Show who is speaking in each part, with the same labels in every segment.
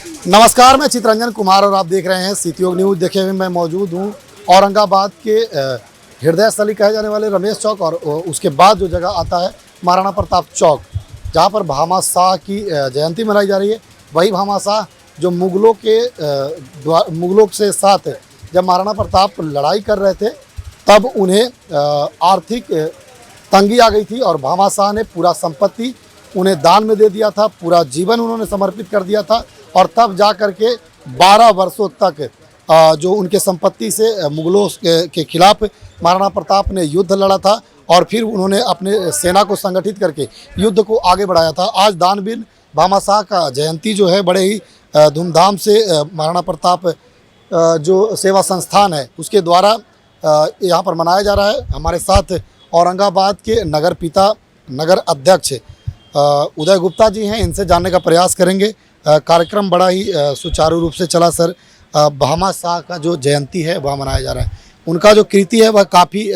Speaker 1: नमस्कार, मैं चित्रंजन कुमार और आप देख रहे हैं सिटी न्यूज़। देखे हुए मैं मौजूद हूँ औरंगाबाद के हृदय स्थली कहे जाने वाले रमेश चौक और उसके बाद जो जगह आता है महाराणा प्रताप चौक, जहाँ पर भामा शाह की जयंती मनाई जा रही है। वही भामा शाह जो मुगलों से साथ जब महाराणा प्रताप लड़ाई कर रहे थे तब उन्हें आर्थिक तंगी आ गई थी और भामा शाह ने पूरा संपत्ति उन्हें दान में दे दिया था, पूरा जीवन उन्होंने समर्पित कर दिया था और तब जा कर के 12 वर्षों तक जो उनके संपत्ति से मुगलों के खिलाफ महाराणा प्रताप ने युद्ध लड़ा था और फिर उन्होंने अपने सेना को संगठित करके युद्ध को आगे बढ़ाया था। आज दानवीर भामा शाह का जयंती जो है बड़े ही धूमधाम से महाराणा प्रताप जो सेवा संस्थान है उसके द्वारा यहाँ पर मनाया जा रहा है। हमारे साथ औरंगाबाद के नगर पिता नगर अध्यक्ष उदय गुप्ता जी हैं, इनसे जानने का प्रयास करेंगे। कार्यक्रम बड़ा ही सुचारू रूप से चला सर। भामा शाह का जो जयंती है वह मनाया जा रहा है, उनका जो कृति है वह काफ़ी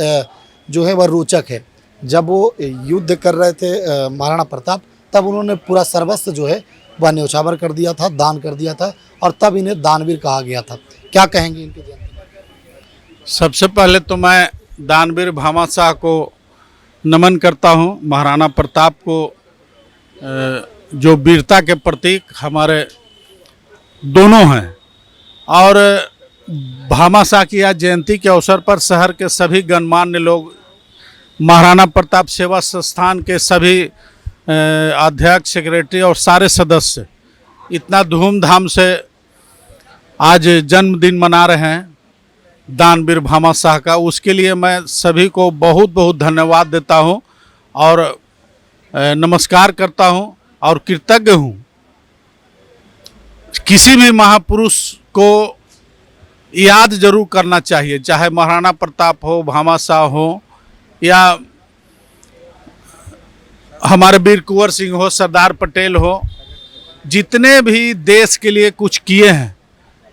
Speaker 1: जो है वह रोचक है। जब वो युद्ध कर रहे थे महाराणा प्रताप, तब उन्होंने पूरा सर्वस्व जो है वह न्यौछावर कर दिया था, दान कर दिया था और तब इन्हें दानवीर कहा गया था। क्या कहेंगे इनकी जयंती?
Speaker 2: सबसे पहले तो मैं दानवीर भामा शाह को नमन करता हूं। महाराणा प्रताप को जो वीरता के प्रतीक हमारे दोनों हैं और भामा शाह की आज जयंती के अवसर पर शहर के सभी गणमान्य लोग, महाराणा प्रताप सेवा संस्थान के सभी अध्यक्ष, सेक्रेटरी और सारे सदस्य इतना धूमधाम से आज जन्मदिन मना रहे हैं दानवीर भामा शाह का। उसके लिए मैं सभी को बहुत बहुत धन्यवाद देता हूं और नमस्कार करता हूं और कृतज्ञ हूं। किसी भी महापुरुष को याद जरूर करना चाहिए, चाहे महाराणा प्रताप हो, भामा शाह हो या हमारे वीर कुंवर सिंह हो, सरदार पटेल हो। जितने भी देश के लिए कुछ किए हैं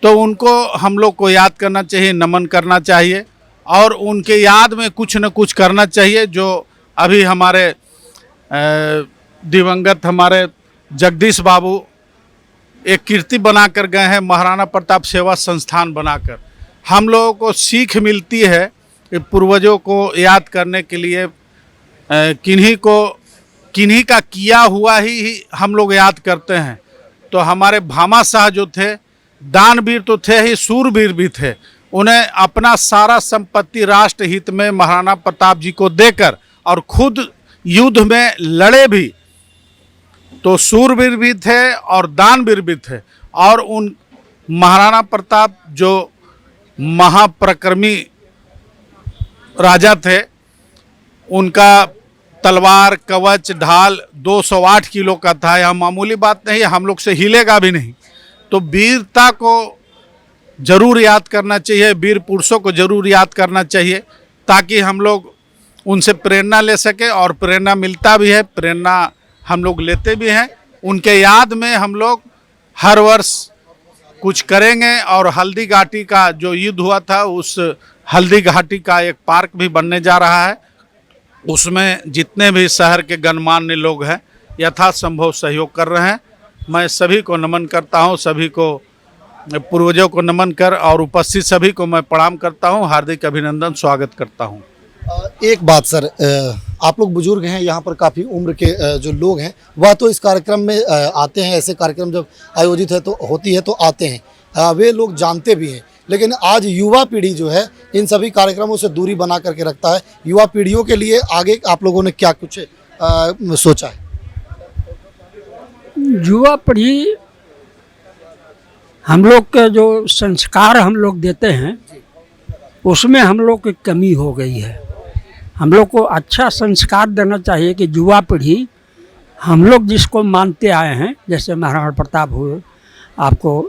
Speaker 2: तो उनको हम लोग को याद करना चाहिए, नमन करना चाहिए और उनके याद में कुछ न कुछ करना चाहिए। जो अभी हमारे दिवंगत हमारे जगदीश बाबू एक कीर्ति बनाकर गए हैं, महाराणा प्रताप सेवा संस्थान बनाकर। हम लोगों को सीख मिलती है कि पूर्वजों को याद करने के लिए किन्हीं का किया हुआ ही हम लोग याद करते हैं। तो हमारे भामा शाह जो थे दानवीर तो थे ही, सूरवीर भी थे। उन्हें अपना सारा संपत्ति राष्ट्र हित में महाराणा प्रताप जी को देकर और खुद युद्ध में लड़े भी, तो सूरवीर भी थे और दानवीर भी थे। और उन महाराणा प्रताप जो महापराक्रमी राजा थे, उनका तलवार, कवच, ढाल 208 किलो का था। यह मामूली बात नहीं है, हम लोग से हिलेगा भी नहीं। तो वीरता को जरूर याद करना चाहिए, वीर पुरुषों को जरूर याद करना चाहिए ताकि हम लोग उनसे प्रेरणा ले सके और प्रेरणा मिलता भी है, प्रेरणा हम लोग लेते भी हैं। उनके याद में हम लोग हर वर्ष कुछ करेंगे और हल्दी घाटी का जो युद्ध हुआ था उस हल्दी घाटी का एक पार्क भी बनने जा रहा है। उसमें जितने भी शहर के गणमान्य लोग हैं यथासंभव सहयोग कर रहे हैं। मैं सभी को नमन करता हूं, सभी को पूर्वजों को नमन कर और उपस्थित सभी को मैं प्रणाम करता हूं, हार्दिक अभिनंदन, स्वागत करता हूं।
Speaker 1: एक बात सर, आप लोग बुजुर्ग हैं, यहाँ पर काफ़ी उम्र के जो लोग हैं वह तो इस कार्यक्रम में आते हैं। ऐसे कार्यक्रम जब आयोजित है तो होती है तो आते हैं, वे लोग जानते भी हैं। लेकिन आज युवा पीढ़ी जो है इन सभी कार्यक्रमों से दूरी बना करके रखता है। युवा पीढ़ियों के लिए आगे आप लोगों ने क्या कुछ सोचा है?
Speaker 3: युवा पीढ़ी, हम लोग के जो संस्कार हम लोग देते हैं उसमें हम लोग की कमी हो गई है। हम लोग को अच्छा संस्कार देना चाहिए कि युवा पीढ़ी हम लोग जिसको मानते आए हैं, जैसे महाराणा प्रताप हुए, आपको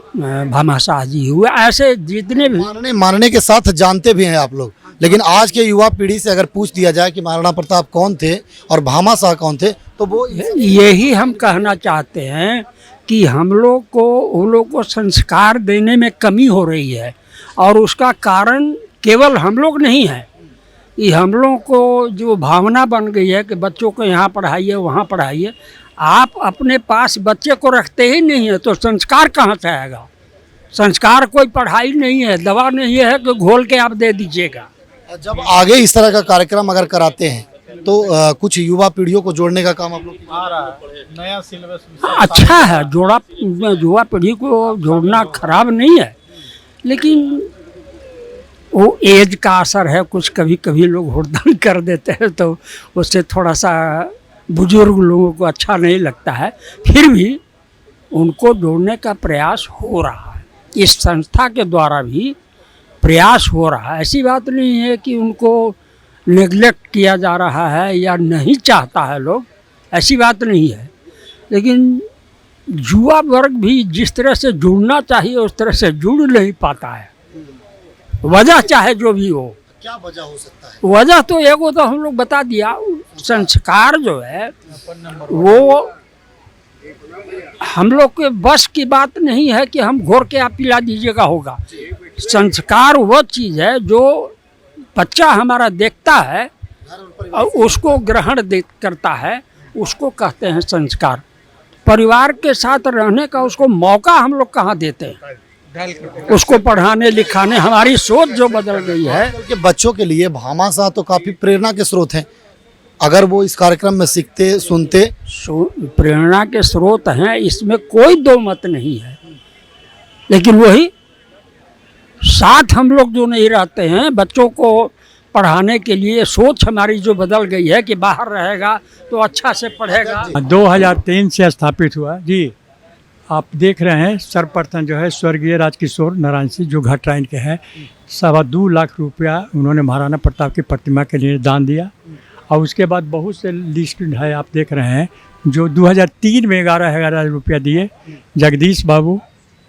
Speaker 3: भामा शाह जी हुए, ऐसे जितने भी
Speaker 1: मानने के साथ जानते भी हैं आप लोग। लेकिन आज के युवा पीढ़ी से अगर पूछ दिया जाए कि महाराणा प्रताप कौन थे और भामा शाह कौन थे तो वो
Speaker 3: यही हम कहना चाहते हैं कि हम लोग को उन लोग को संस्कार देने में कमी हो रही है और उसका कारण केवल हम लोग नहीं है। ये हम लोग को जो भावना बन गई है कि बच्चों को यहाँ पढ़ाइए वहाँ पढ़ाइए, आप अपने पास बच्चे को रखते ही नहीं है तो संस्कार कहाँ से आएगा? संस्कार कोई पढ़ाई नहीं है, दवा नहीं है कि घोल के आप दे दीजिएगा।
Speaker 1: जब आगे इस तरह का कार्यक्रम अगर कराते हैं तो कुछ युवा पीढ़ियों को जोड़ने का काम आप लोग
Speaker 2: आ रहा है नया सिलेबस
Speaker 3: अच्छा है, युवा पीढ़ी को जोड़ना खराब नहीं है, लेकिन वो एज का असर है। कुछ कभी कभी लोग हुड़दंग कर देते हैं तो उससे थोड़ा सा बुजुर्ग लोगों को अच्छा नहीं लगता है। फिर भी उनको जोड़ने का प्रयास हो रहा है, इस संस्था के द्वारा भी प्रयास हो रहा है। ऐसी बात नहीं है कि उनको नेग्लेक्ट किया जा रहा है या नहीं चाहता है लोग, ऐसी बात नहीं है। लेकिन युवा वर्ग भी जिस तरह से जुड़ना चाहिए उस तरह से जुड़ नहीं पाता है। वजह चाहे जो भी हो,
Speaker 1: क्या वजह हो सकता है?
Speaker 3: वजह तो एगो तो हम लोग बता दिया, संस्कार जो है वो हम लोग के बस की बात नहीं है कि हम घोर के आप पिला दीजिएगा होगा। संस्कार वो चीज़ है जो बच्चा हमारा देखता है और उसको ग्रहण करता है, उसको कहते हैं संस्कार। परिवार के साथ रहने का उसको मौका हम लोग कहाँ देते हैं? उसको पढ़ाने लिखाने, हमारी सोच जो बदल गई है।
Speaker 1: कि बच्चों के लिए भामाशाह तो काफ़ी प्रेरणा के स्रोत हैं। अगर वो इस कार्यक्रम में सीखते सुनते,
Speaker 3: प्रेरणा के स्रोत हैं, इसमें कोई दो मत नहीं है। लेकिन वही साथ हम लोग जो नहीं रहते हैं, बच्चों को पढ़ाने के लिए सोच हमारी जो बदल गई है कि बाहर रहेगा तो अच्छा से पढ़ेगा।
Speaker 4: 2003 से स्थापित हुआ जी। आप देख रहे हैं सर्वप्रथम जो है स्वर्गीय राजकिशोर नारायण सिंह जो घटराइन के हैं, 2.25 लाख रुपया उन्होंने महाराणा प्रताप की प्रतिमा के लिए दान दिया। और उसके बाद बहुत से लिस्ट है, आप देख रहे हैं, जो 2003 में 11,000 रुपया दिए। जगदीश बाबू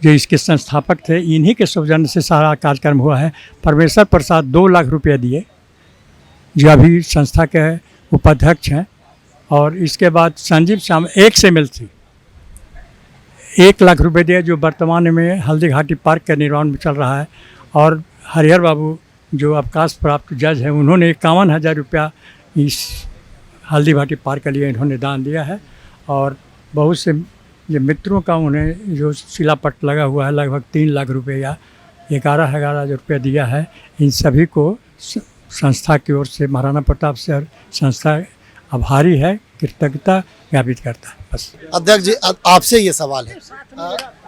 Speaker 4: जो इसके संस्थापक थे, इन्हीं के सौजन्य से सारा कार्यक्रम हुआ है। परमेश्वर प्रसाद 2 लाख रुपया दिए, जो अभी संस्था के उपाध्यक्ष हैं। और इसके बाद संजीव श्याम एक से मिल थी 1 लाख रुपए दिए, जो वर्तमान में हल्दी घाटी पार्क के निर्माण में चल रहा है। और हरिहर बाबू जो अवकाश प्राप्त जज हैं, उन्होंने 51,000 रुपया इस हल्दी घाटी पार्क के लिए इन्होंने दान दिया है। और बहुत से जो मित्रों का उन्हें जो शिलापट लगा हुआ है, लगभग 3 लाख रुपये या 11,000 रुपया दिया है। इन सभी को संस्था की ओर से महाराणा प्रताप से संस्था आभारी है, कृतज्ञता ज्ञापित करता है। बस
Speaker 1: अध्यक्ष जी, आपसे ये सवाल है,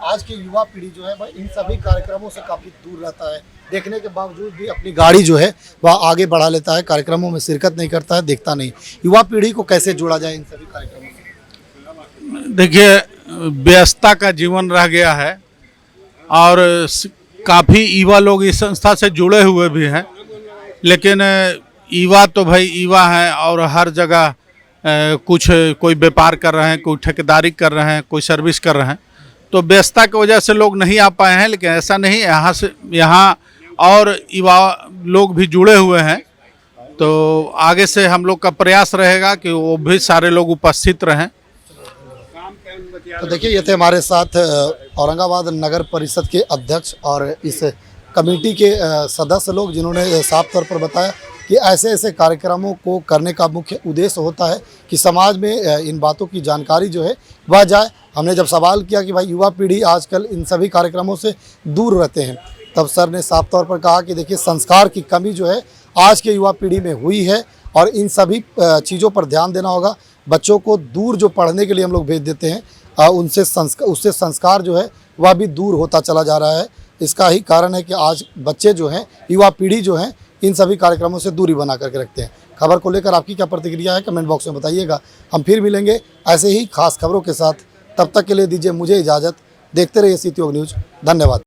Speaker 1: आज की युवा पीढ़ी जो है वह इन सभी कार्यक्रमों से काफ़ी दूर रहता है, देखने के बावजूद भी अपनी गाड़ी जो है वह आगे बढ़ा लेता है, कार्यक्रमों में शिरकत नहीं करता है, देखता नहीं। युवा पीढ़ी को कैसे जोड़ा जाए इन सभी कार्यक्रमों से?
Speaker 2: देखिए, व्यस्तता का जीवन रह गया है और काफ़ी युवा लोग इस संस्था से जुड़े हुए भी हैं। लेकिन युवा तो भाई युवा हैं और हर जगह कुछ कोई व्यापार कर रहे हैं, कोई ठेकेदारी कर रहे हैं, कोई सर्विस कर रहे हैं, तो व्यस्तता की वजह से लोग नहीं आ पाए हैं। लेकिन ऐसा नहीं है, यहाँ और युवा लोग भी जुड़े हुए हैं। तो आगे से हम लोग का प्रयास रहेगा कि वो भी सारे लोग उपस्थित रहें।
Speaker 1: तो देखिए, ये थे हमारे साथ औरंगाबाद नगर परिषद के अध्यक्ष और इस कमेटी के सदस्य लोग, जिन्होंने साफ तौर पर बताया कि ऐसे ऐसे कार्यक्रमों को करने का मुख्य उद्देश्य होता है कि समाज में इन बातों की जानकारी जो है वह जाए। हमने जब सवाल किया कि भाई युवा पीढ़ी आजकल इन सभी कार्यक्रमों से दूर रहते हैं, तब सर ने साफ तौर पर कहा कि देखिए, संस्कार की कमी जो है आज के युवा पीढ़ी में हुई है और इन सभी चीज़ों पर ध्यान देना होगा। बच्चों को दूर जो पढ़ने के लिए हम लोग भेज देते हैं, उससे संस्कार जो है वह भी दूर होता चला जा रहा है। इसका ही कारण है कि आज बच्चे जो हैं, युवा पीढ़ी जो हैं, इन सभी कार्यक्रमों से दूरी बना करके रखते हैं। खबर को लेकर आपकी क्या प्रतिक्रिया है, कमेंट बॉक्स में बताइएगा। हम फिर मिलेंगे ऐसे ही खास खबरों के साथ, तब तक के लिए दीजिए मुझे इजाज़त। देखते रहिए सिटी न्यूज़। धन्यवाद।